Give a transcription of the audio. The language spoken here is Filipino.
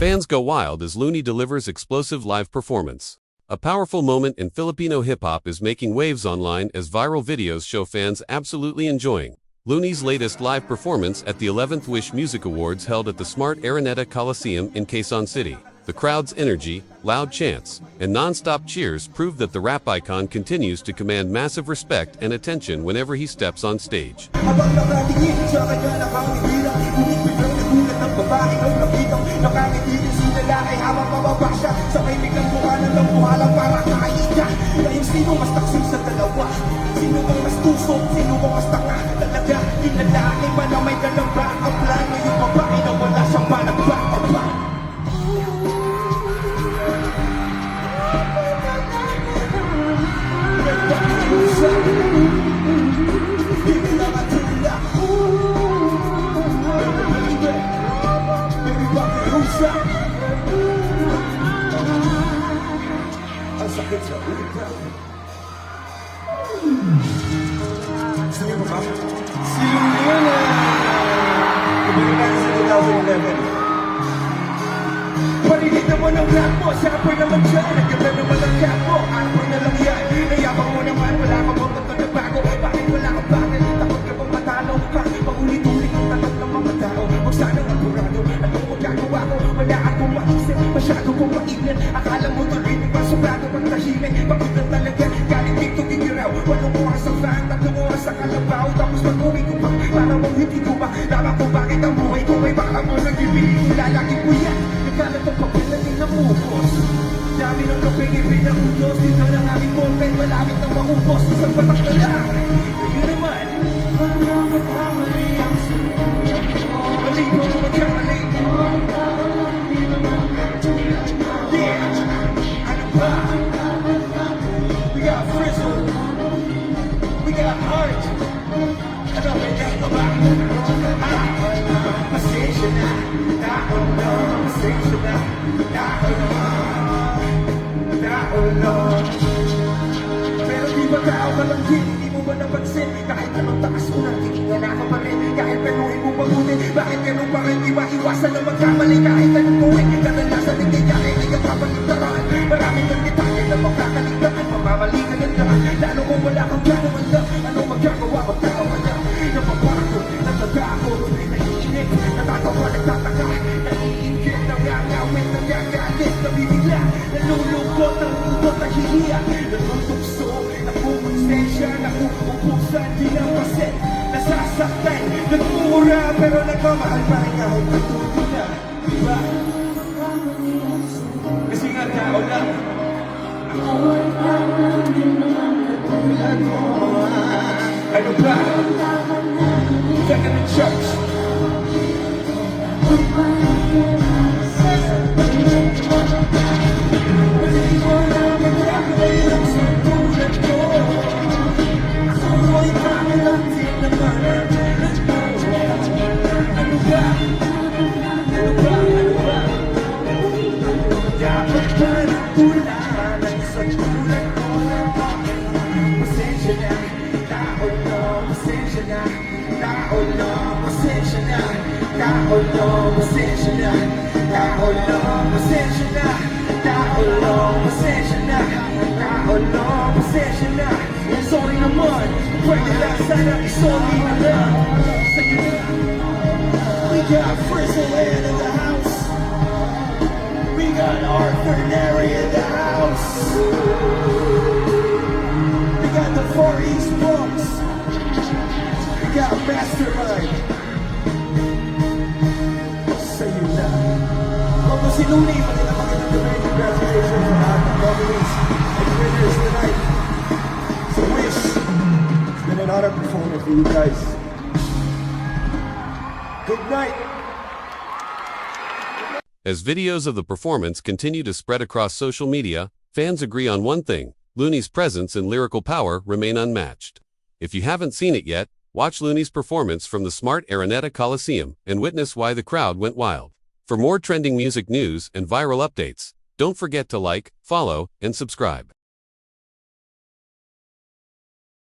Fans go wild as Looney delivers explosive live performance. A powerful moment in Filipino hip-hop is making waves online as viral videos show fans absolutely enjoying Looney's latest live performance at the 11th Wish Music Awards held at the Smart Araneta Coliseum in Quezon City. The crowd's energy, loud chants, and non-stop cheers prove that the rap icon continues to command massive respect and attention whenever he steps on stage. Parinig naman ang rap mo, sapper naman dyan. Nagkala naman ang cap mo, ano mo na lang yan. Nayabang mo naman, wala ka bang magbago. Bakit wala ka bakit? Takot ka bang matalo? Bakit paulit-ulit ang tanong ng mga tao? Huwag sanang apurado, anong magagawa ko? Wala akong maisip, masyado kong mainit. Akala mo tuloy, masobrado ang tahimik. Bakit na talaga, galing dito gigiraw. Walong oras ang fan, 3 oras sa kalabaw. Tapos mag-uwi ko pa, para mong hindi ko ba lama ko bakit ang buhay ko ay baka mo nag-ibig. Lalaki ko yan, nagkalat ang papilating na mukos. Dami ng kaping ipinautos, dito ng aming content, malapit na maubos. Isang batak na lang, yun naman. Walang magkamali ang sumunod ko. Mali ko magkamali. Yeah, ano ba? We got frizzle, we got heart. Ano ba yan ka ba? Pasensya na, dahon lang. Pasensya na, dahon lang. Pero di ba tao ka lang din, hindi mo ba napansin? Kahit anong takas mo nang tikingan ka pa rin. Kahit penuhin mo mabuti, bakit ganun pa rin? Di maiwasan na magkamali kahit anong tuwing. Kadalasan hindi kahit ay ang kapaligtaran. Maraming ng detalye na magkakaligtaan. Mamamali ka ng daan, lalo kung wala kang gano'ng alam. Anong magagawa, magkakawa na. Napapagod, natatakot, naiinip, natatawa, nagtataka, naiingit, nangangawit, nangagalit, nabibigla, nalulungkot, nalulungkot, nahihiya, natutugso, napuponsensya, napupupusan, di na pasit, nasasaktan, nagmumura, pero nagmamahal pa rin ako, patuloy na, diba? Kasi nga tao lang, ako'y parang din naman katulad mo. Ano ba? Second in church. Mali ko na magkakaway ang sutulat ko. Ako'y parang din naman katulad mo. Ano ba? Ano ba? Ano ba? Dapat ba nagtulanan sa tulad ko? Pasensya na, tao lang. Pasensya na, tao lang. Pasensya na, tao lang. Pasensya na, tao lang. Pasensya na, tao lang. Pasensya na, tao lang. Pasensya na, sorry naman. Pwede lang sana sorry na lang. Sa'yo na. We got Frizzle in the house. We got Arthur Neri in the house. We got the Far East Bronx. We got Mastermind. Sa'yo na. Ako si Looney, magandang gabi. Congratulations sa lahat ng nominees and winners tonight. So Wish, it's been an honor performing for you guys. Good night. As videos of the performance continue to spread across social media, fans agree on one thing: Looney's presence and lyrical power remain unmatched. If you haven't seen it yet, watch Looney's performance from the Smart Araneta Coliseum and witness why the crowd went wild. For more trending music news and viral updates, don't forget to like, follow, and subscribe.